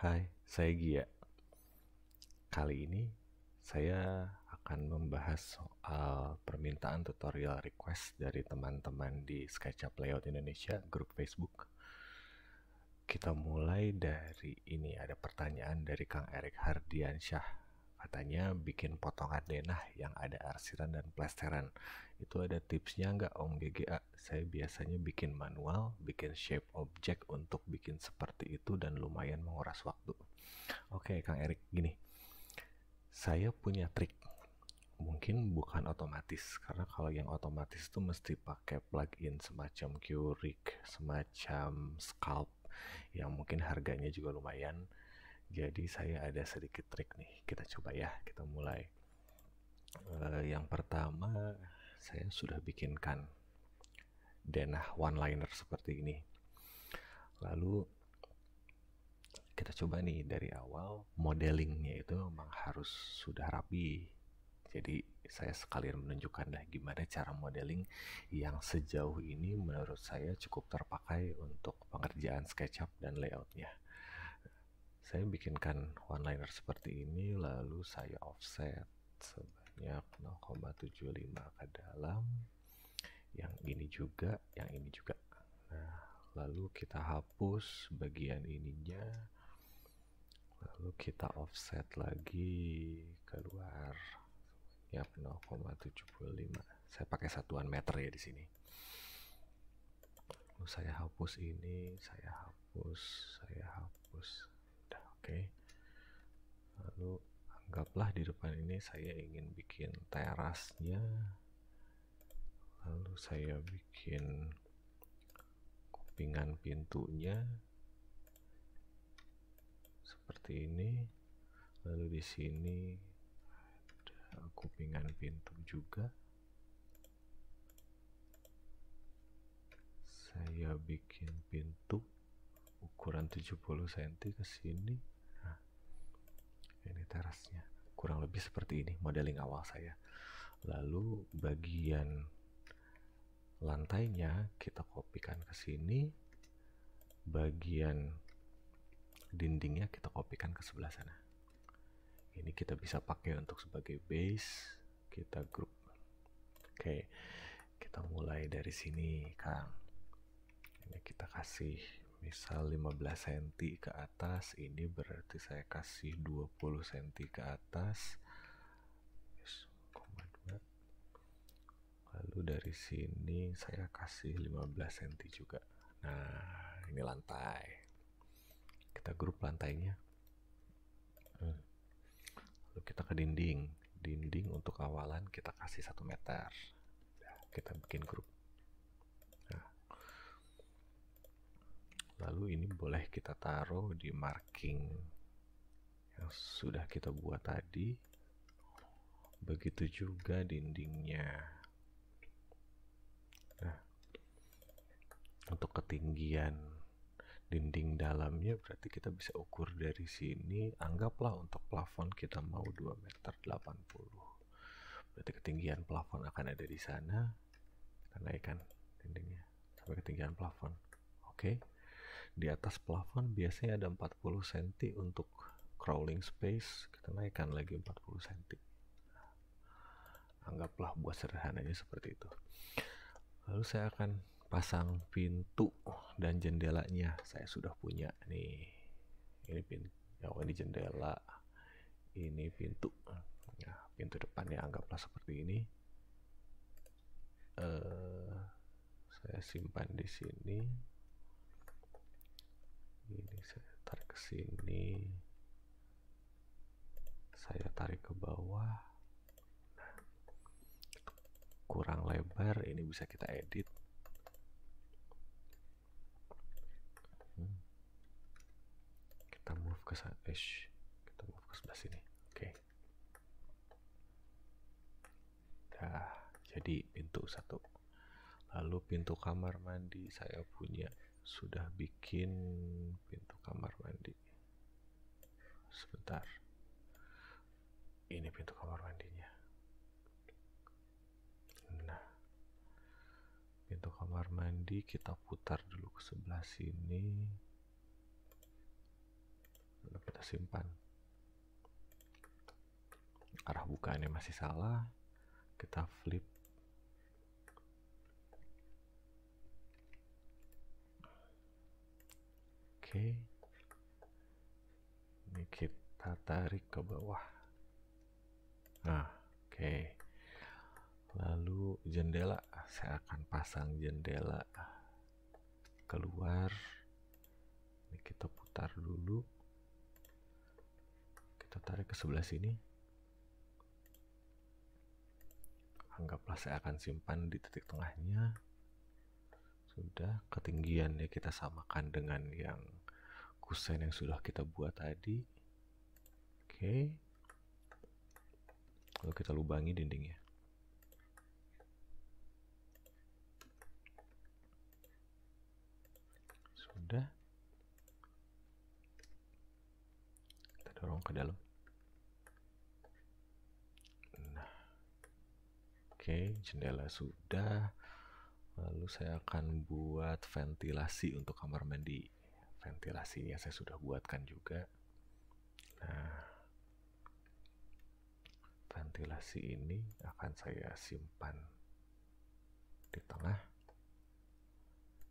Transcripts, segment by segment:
Hai, saya Gia. Kali ini saya akan membahas soal permintaan tutorial request dari teman-teman di SketchUp Layout Indonesia, grup Facebook. Kita mulai dari ini, ada pertanyaan dari Kang Erik Hardiansyah. Katanya bikin potongan denah yang ada arsiran dan plesteran. Itu ada tipsnya nggak Om GGA? Saya biasanya bikin manual, bikin shape object untuk bikin seperti itu dan lumayan menguras waktu. Oke, Kang Erik, gini. Saya punya trik, mungkin bukan otomatis, karena kalau yang otomatis itu mesti pakai plugin semacam Curig, semacam Sculpt, yang mungkin harganya juga lumayan. Jadi saya ada sedikit trik nih, kita coba ya, kita mulai. Yang pertama, saya sudah bikinkan denah one-liner seperti ini. Lalu kita coba nih dari awal, modelingnya itu memang harus sudah rapi. Jadi saya sekalian menunjukkan gimana cara modeling yang sejauh ini menurut saya cukup terpakai untuk pengerjaan SketchUp dan layoutnya. Saya bikinkan one-liner seperti ini, lalu saya offset sebanyak 0,75 ke dalam. Yang ini juga, yang ini juga. Nah, lalu kita hapus bagian ininya, lalu kita offset lagi keluar ya 0,75. Saya pakai satuan meter ya di sini. Lalu saya hapus ini, saya hapus. Udah, oke. Lalu anggaplah di depan ini saya ingin bikin terasnya. Lalu saya bikin kupingan pintunya seperti ini. Lalu di sini ada kupingan pintu juga. Saya bikin pintu ukuran 70 cm ke sini. Nah, ini terasnya. Kurang lebih seperti ini modeling awal saya. Lalu bagian lantainya kita kopikan ke sini. Bagian dindingnya kita kopikan ke sebelah sana. Ini kita bisa pakai untuk sebagai base. Kita grup. Oke, kita mulai dari sini, Kang. Ini kita kasih misal 15 cm ke atas. Ini berarti saya kasih 20 cm ke atas. Lalu dari sini saya kasih 15 cm juga. Nah, ini lantai. Kita grup lantainya. Lalu kita ke dinding. Dinding untuk awalan kita kasih 1 meter. Nah, kita bikin grup. Nah, lalu ini boleh kita taruh di marking yang sudah kita buat tadi. Begitu juga dindingnya. Nah, untuk ketinggian dinding dalamnya berarti kita bisa ukur dari sini. Anggaplah untuk plafon kita mau 2,80 m. Berarti ketinggian plafon akan ada di sana. Kita naikkan dindingnya sampai ketinggian plafon. Oke. Di atas plafon biasanya ada 40 cm untuk crawling space. Kita naikkan lagi 40 cm. Anggaplah buat sederhananya seperti itu. Lalu saya akan pasang pintu dan jendelanya. Saya sudah punya nih. Ini pintu, ini jendela, ini pintu. Nah, pintu depannya anggaplah seperti ini. Saya simpan di sini. Ini saya tarik ke sini. Saya tarik ke bawah. Nah, kurang lebar, ini bisa kita edit. Kita move ke sana. Kita move ke sebelah sini. Oke. Dah, jadi pintu satu. Lalu pintu kamar mandi saya punya. Sudah bikin pintu kamar mandi. Sebentar. Ini pintu kamar mandinya. Nah, pintu kamar mandi kita putar dulu ke sebelah sini. Lalu kita simpan. Arah bukaannya masih salah, kita flip. Oke, ini kita tarik ke bawah. Nah, oke. Lalu jendela, saya akan pasang jendela keluar. Ini kita putar dulu. Kita tarik ke sebelah sini. Anggaplah saya akan simpan di titik tengahnya. Sudah, ketinggiannya kita samakan dengan yang kusen yang sudah kita buat tadi. Oke. Lalu kita lubangi dindingnya. Sudah. Kita dorong ke dalam. Nah. Oke, jendela sudah. Lalu saya akan buat ventilasi untuk kamar mandi. Ventilasinya saya sudah buatkan juga. Nah, ventilasi ini akan saya simpan di tengah.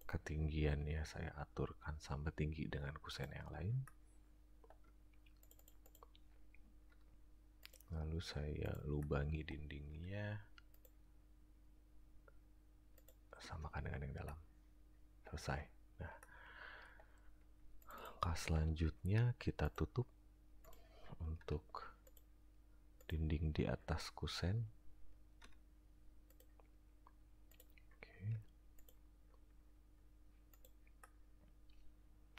Ketinggiannya saya aturkan sama tinggi dengan kusen yang lain. Lalu saya lubangi dindingnya, samakan dengan yang dalam. Selesai. Nah, langkah selanjutnya kita tutup untuk dinding di atas kusen. Oke.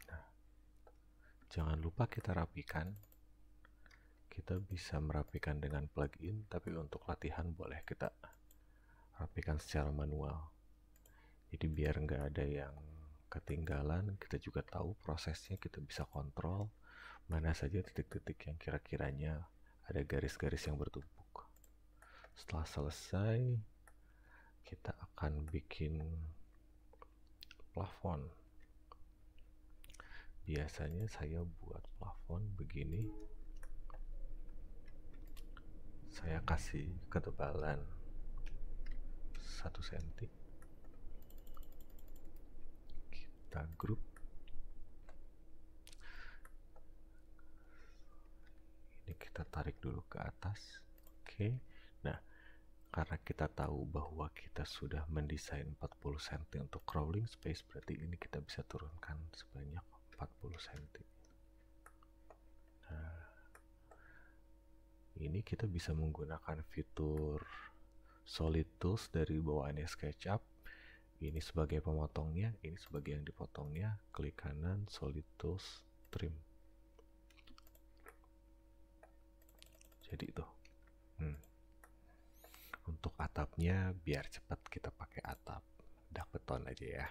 Nah, jangan lupa kita rapikan. Kita bisa merapikan dengan plugin, tapi untuk latihan boleh kita rapikan secara manual. Jadi biar nggak ada yang ketinggalan, kita juga tahu prosesnya, kita bisa kontrol mana saja titik-titik yang kira-kiranya ada garis-garis yang bertumpuk. Setelah selesai, kita akan bikin plafon. Biasanya saya buat plafon begini. Saya kasih ketebalan 1 cm. Kita grup. Ini kita tarik dulu ke atas. Oke. Nah, karena kita tahu bahwa kita sudah mendesain 40 cm untuk crawling space, berarti ini kita bisa turunkan sebanyak 40 cm. Nah, ini kita bisa menggunakan fitur Solid Tools dari bawaannya SketchUp. Ini sebagai pemotongnya, ini sebagai yang dipotongnya. Klik kanan, Solid Tools, Trim. Jadi itu. Untuk atapnya, biar cepat kita pakai atap dak beton aja ya.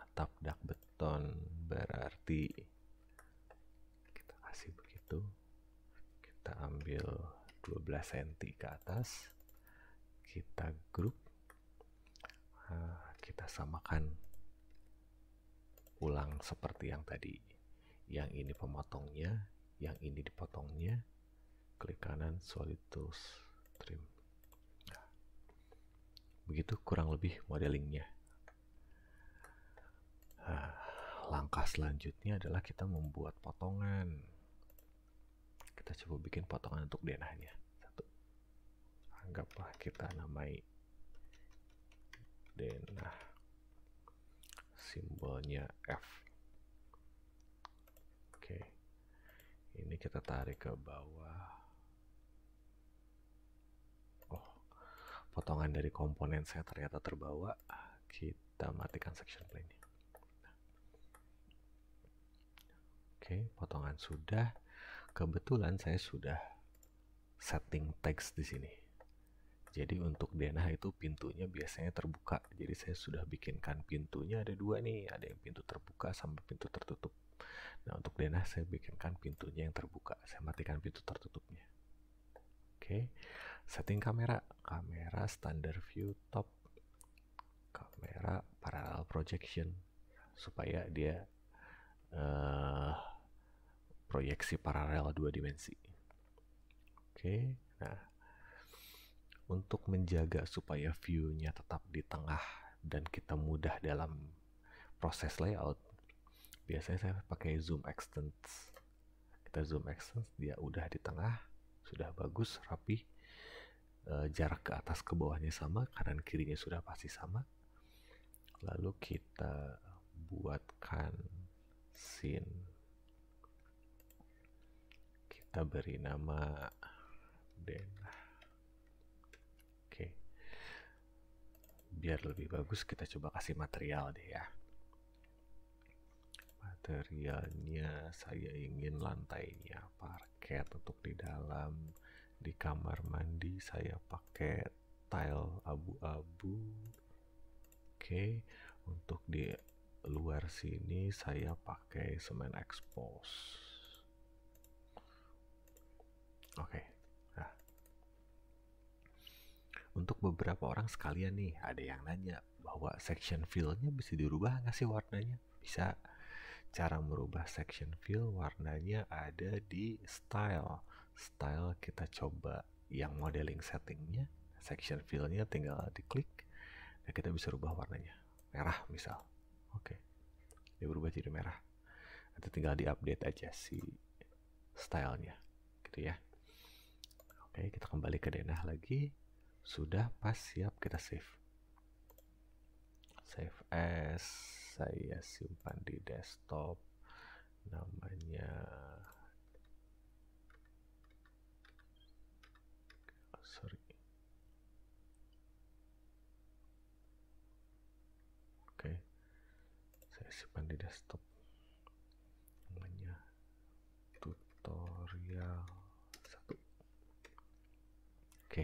Atap dak beton berarti kita kasih begitu. Kita ambil 12 cm ke atas. Kita grup. Kita samakan ulang seperti yang tadi. Yang ini pemotongnya, yang ini dipotongnya. Klik kanan, Solid Tools, Trim. Nah, begitu kurang lebih modelingnya. Langkah selanjutnya adalah kita membuat potongan. Kita coba bikin potongan untuk denahnya. Satu. Anggaplah kita namai denah. Simbolnya F. Oke. Ini kita tarik ke bawah. Oh, potongan dari komponen saya ternyata terbawa. Kita matikan section plane-nya. Oke, potongan sudah. Kebetulan saya sudah setting teks di sini. Jadi untuk denah itu pintunya biasanya terbuka. Jadi saya sudah bikinkan pintunya ada 2 nih. Ada yang pintu terbuka sama pintu tertutup. Nah, untuk denah saya bikinkan pintunya yang terbuka. Saya matikan pintu tertutupnya. Oke, setting kamera. Kamera standard view top. Kamera parallel projection. Supaya dia proyeksi paralel 2 dimensi. Oke, nah untuk menjaga supaya view-nya tetap di tengah dan kita mudah dalam proses layout, biasanya saya pakai zoom extends. Kita zoom extends, dia udah di tengah, sudah bagus, rapi. Jarak ke atas ke bawahnya sama, kanan kirinya sudah pasti sama. Lalu kita buatkan scene. Kita beri nama Denah. Oke. Biar lebih bagus kita coba kasih material deh ya. Materialnya saya ingin lantainya parket untuk di dalam. Di kamar mandi saya pakai tile abu-abu. Oke, untuk di luar sini saya pakai semen expose. Oke, nah untuk beberapa orang sekalian nih, ada yang nanya bahwa section fill-nya bisa dirubah nggak sih warnanya? Bisa. Cara merubah section fill warnanya ada di style. Style kita coba yang modeling settingnya, section fill-nya tinggal diklik dan kita bisa rubah warnanya. Merah misal. Oke. Dia berubah jadi merah. Nanti tinggal diupdate aja si stylenya. Gitu ya. Oke, kita kembali ke denah lagi. Sudah pas, siap, kita save. Save as, saya simpan di desktop. Namanya Oke, saya simpan di desktop. Namanya tutorial 1. Oke,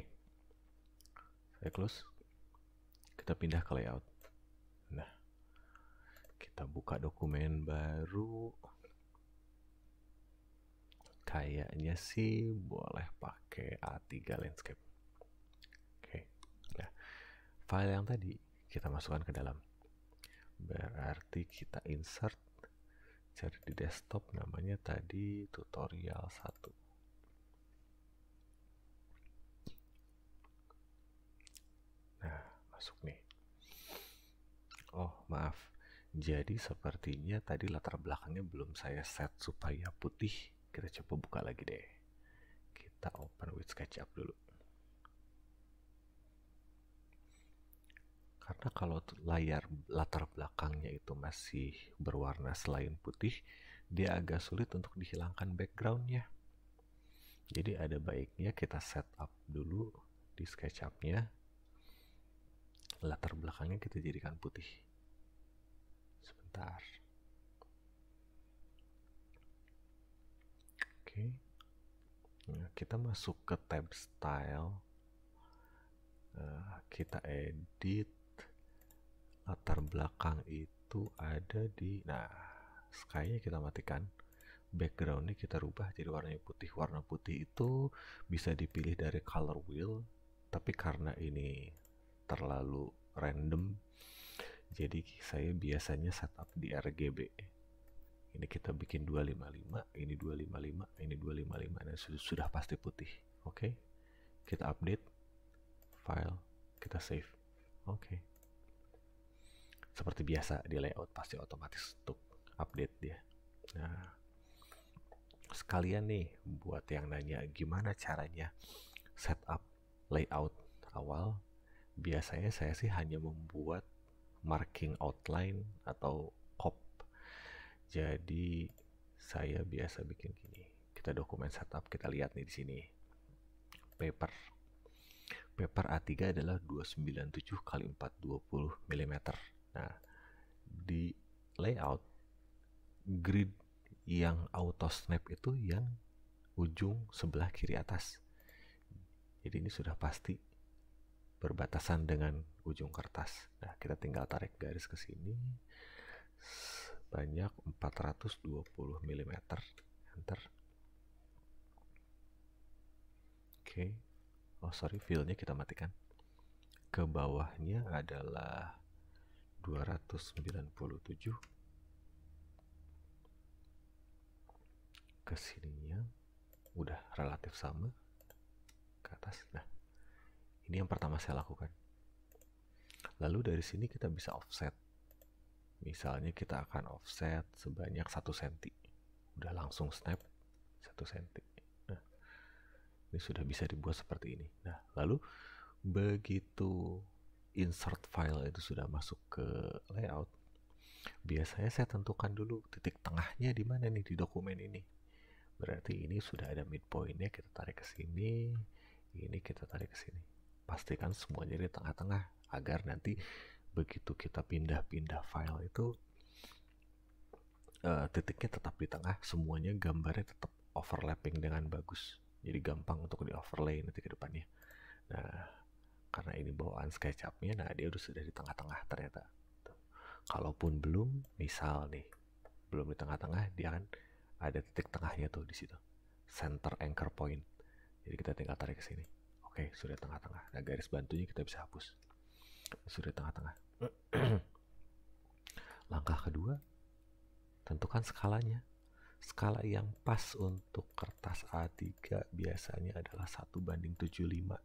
saya close. Kita pindah ke layout. Nah, kita buka dokumen baru. Kayaknya sih boleh pakai A3 landscape. Oke, nah file yang tadi kita masukkan ke dalam. Berarti kita insert, cari di desktop, namanya tadi tutorial 1. Nah, masuk nih. Oh, maaf. Jadi sepertinya tadi latar belakangnya belum saya set supaya putih. Kita coba buka lagi deh. Kita open with SketchUp dulu. Karena kalau layar latar belakangnya itu masih berwarna selain putih, dia agak sulit untuk dihilangkan backgroundnya. Jadi ada baiknya kita setup dulu di SketchUp-nya. Latar belakangnya kita jadikan putih. Sebentar. Oke. Nah, kita masuk ke tab style. Kita edit. Latar belakang itu ada di, nah, sky-nya kita matikan. Background-nya kita rubah jadi warna putih. Warna putih itu bisa dipilih dari color wheel, tapi karena ini terlalu random, jadi saya biasanya setup di RGB. Ini kita bikin 255, ini 255, ini 255, dan sudah pasti putih. Oke, kita update file, kita save. Oke, seperti biasa di layout pasti otomatis untuk update dia. Nah, sekalian nih buat yang nanya gimana caranya setup layout awal, biasanya saya sih hanya membuat marking outline atau cop. Jadi saya biasa bikin gini. Kita dokumen setup, kita lihat nih di sini. Paper A3 adalah 297 x 420 mm. Nah, di layout grid yang auto snap itu yang ujung sebelah kiri atas. Jadi ini sudah pasti berbatasan dengan ujung kertas. Nah, kita tinggal tarik garis ke sini sebanyak 420 mm. Enter. Oke. Oh, sorry, fill-nya kita matikan. Ke bawahnya adalah 297. ke sininya udah relatif sama ke atas. Nah, ini yang pertama saya lakukan. Lalu dari sini kita bisa offset. Misalnya kita akan offset sebanyak 1 cm. Udah langsung snap 1 cm. Nah, ini sudah bisa dibuat seperti ini. Nah, lalu begitu insert file itu sudah masuk ke layout, biasanya saya tentukan dulu titik tengahnya di mana nih di dokumen ini. Berarti ini sudah ada midpointnya, kita tarik ke sini, ini kita tarik ke sini. Pastikan semuanya di tengah-tengah agar nanti begitu kita pindah-pindah file itu titiknya tetap di tengah, semuanya gambarnya tetap overlapping dengan bagus. Jadi gampang untuk di overlay nanti ke depannya. Nah, karena ini bawaan SketchUp-nya, nah dia sudah di tengah-tengah ternyata. Tuh. Kalaupun belum, misal nih, belum di tengah-tengah, dia kan ada titik tengahnya tuh di situ. Center anchor point. Jadi kita tinggal tarik ke sini. Oke, sudah tengah-tengah. Nah, garis bantunya kita bisa hapus. Sudah tengah-tengah. Langkah kedua, tentukan skalanya. Skala yang pas untuk kertas A3 biasanya adalah 1:75.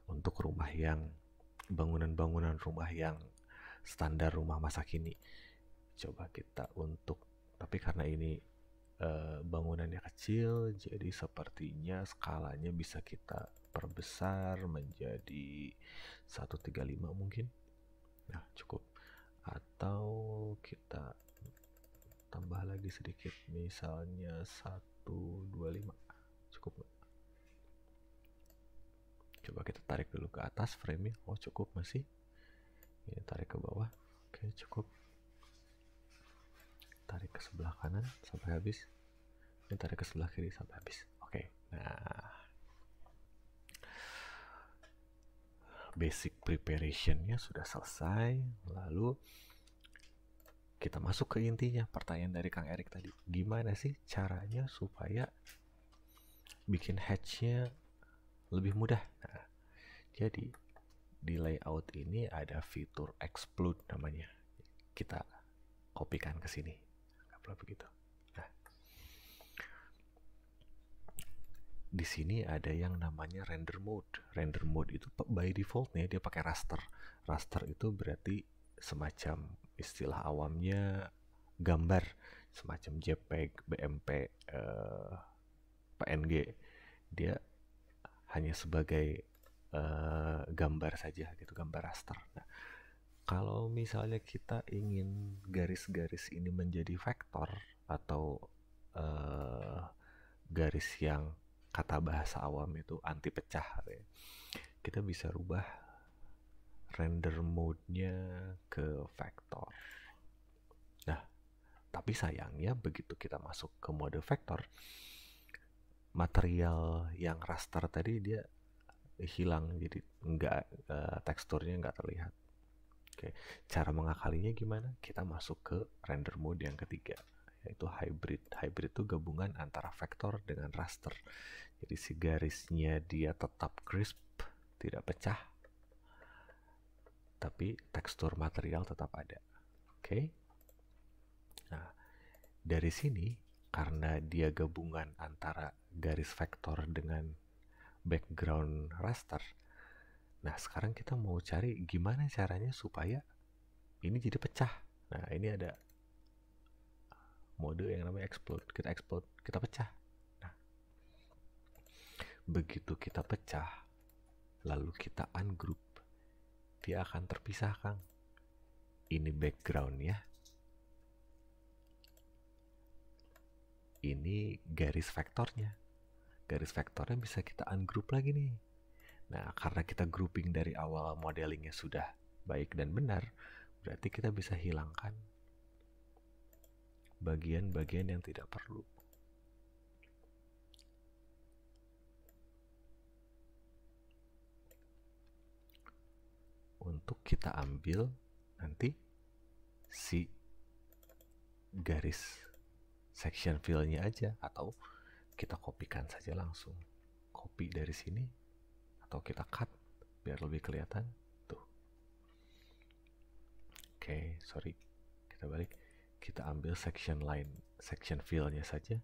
Untuk rumah yang bangunan-bangunan rumah yang standar rumah masa kini. Coba kita tapi karena ini bangunannya kecil, jadi sepertinya skalanya bisa kita perbesar menjadi 1:35 mungkin. Nah, cukup. Atau kita tambah lagi sedikit, misalnya 1:25. Cukup nggak? Coba kita tarik dulu ke atas frame-nya. Oh, cukup masih. Ini tarik ke bawah. Oke, cukup. Tarik ke sebelah kanan sampai habis. Ini tarik ke sebelah kiri sampai habis. Oke. Nah, basic preparation-nya sudah selesai. Lalu kita masuk ke intinya, pertanyaan dari Kang Erik tadi. Gimana sih caranya supaya bikin hatch-nya lebih mudah? Nah, jadi di layout ini ada fitur explode namanya. Kita kopikan ke sini. Anggaplah begitu. Nah, di sini ada yang namanya render mode. Render mode itu by defaultnya dia pakai raster. Raster itu berarti semacam, istilah awamnya, gambar, semacam JPEG, BMP, PNG. Dia hanya sebagai gambar saja gitu, gambar raster. Nah, kalau misalnya kita ingin garis-garis ini menjadi vektor atau garis yang kata bahasa awam itu anti pecah, kita bisa rubah render mode-nya ke vektor. Nah, tapi sayangnya begitu kita masuk ke mode vektor, material yang raster tadi dia hilang, jadi teksturnya nggak terlihat. Oke, cara mengakalinya gimana? Kita masuk ke render mode yang ketiga, yaitu hybrid. Hybrid itu gabungan antara vektor dengan raster. Jadi si garisnya dia tetap crisp, tidak pecah, tapi tekstur material tetap ada. Oke. Nah, dari sini karena dia gabungan antara garis vektor dengan background raster. Nah, sekarang kita mau cari gimana caranya supaya ini jadi pecah. Nah, ini ada mode yang namanya explode. Kita explode, kita pecah. Nah, begitu kita pecah, lalu kita ungroup, dia akan terpisah, Kang. Ini background-nya. Ini garis vektornya. Garis vektornya bisa kita ungroup lagi nih. Nah, karena kita grouping dari awal modelingnya sudah baik dan benar, berarti kita bisa hilangkan bagian-bagian yang tidak perlu. Untuk kita ambil nanti si garis section fill-nya aja, atau kita kopikan saja langsung. Copy dari sini, atau kita cut biar lebih kelihatan. Tuh. Oke, sorry. Kita balik. Kita ambil section line, section fill-nya saja.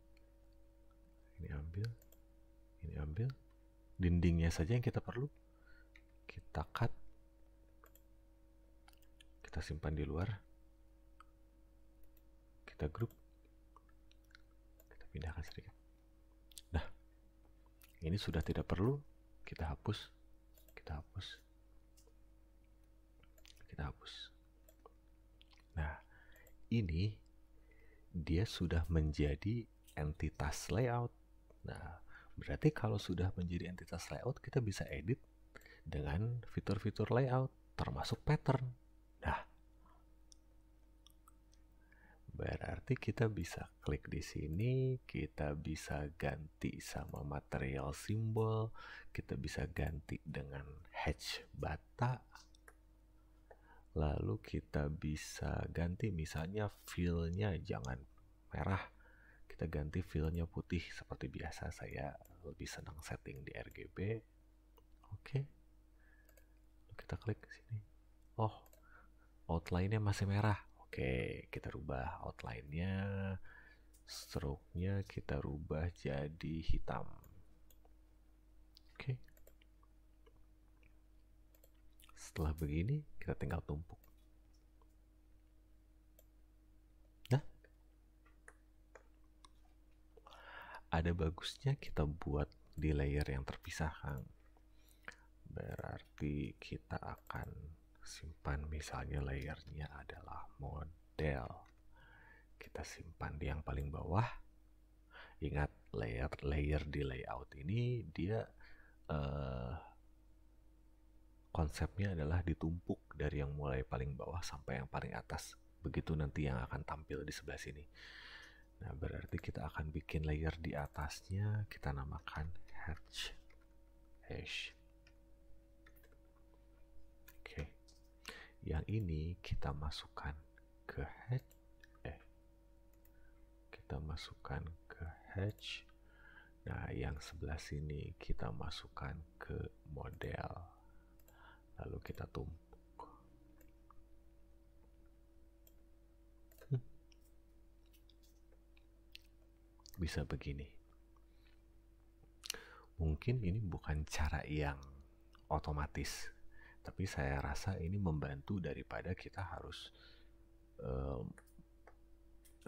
Ini ambil, ini ambil. Dindingnya saja yang kita perlu. Kita cut. Kita simpan di luar. Kita group. Kita pindahkan sedikit. Nah, ini sudah tidak perlu. Kita hapus. Kita hapus. Kita hapus. Nah, ini dia sudah menjadi entitas layout. Nah, berarti kalau sudah menjadi entitas layout, kita bisa edit dengan fitur-fitur layout, termasuk pattern. Nah, berarti kita bisa klik di sini, kita bisa ganti sama material simbol, kita bisa ganti dengan hatch bata, lalu kita bisa ganti misalnya fill-nya jangan merah, kita ganti fill-nya putih seperti biasa. Saya lebih senang setting di RGB. Oke. Kita klik sini. Oh, outline-nya masih merah. Oke, kita rubah outline-nya. Stroke-nya kita rubah jadi hitam. Oke. Setelah begini, kita tinggal tumpuk. Nah, ada bagusnya kita buat di layer yang terpisah, Kang. Berarti kita akan simpan misalnya layernya adalah model. Kita simpan di yang paling bawah. Ingat, layer di layout ini dia konsepnya adalah ditumpuk dari yang mulai paling bawah sampai yang paling atas. Begitu nanti yang akan tampil di sebelah sini. Nah, berarti kita akan bikin layer di atasnya, kita namakan hatch. Oke. Yang ini kita masukkan ke hatch. Kita masukkan ke hatch. Nah, yang sebelah sini kita masukkan ke model. Lalu kita tumpuk. Bisa begini. Mungkin ini bukan cara yang otomatis, tapi saya rasa ini membantu daripada kita harus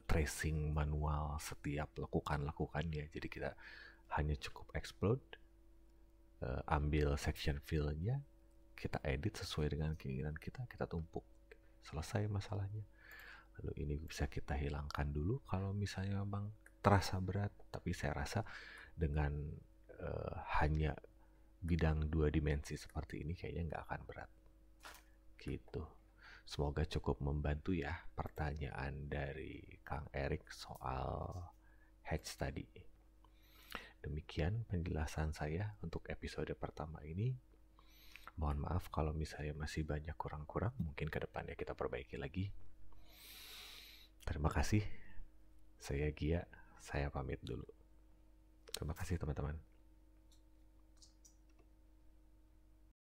tracing manual setiap lekukannya. Jadi kita hanya cukup explode, ambil section fill-nya, kita edit sesuai dengan keinginan kita tumpuk. Selesai masalahnya. Lalu ini bisa kita hilangkan dulu kalau misalnya memang terasa berat, tapi saya rasa dengan hanya bidang 2 dimensi seperti ini kayaknya nggak akan berat. Gitu. Semoga cukup membantu ya pertanyaan dari Kang Erik soal hatch tadi. Demikian penjelasan saya untuk episode pertama ini. Mohon maaf kalau misalnya masih banyak kurang-kurang, mungkin ke depannya kita perbaiki lagi. Terima kasih. Saya Gia, saya pamit dulu. Terima kasih teman-teman.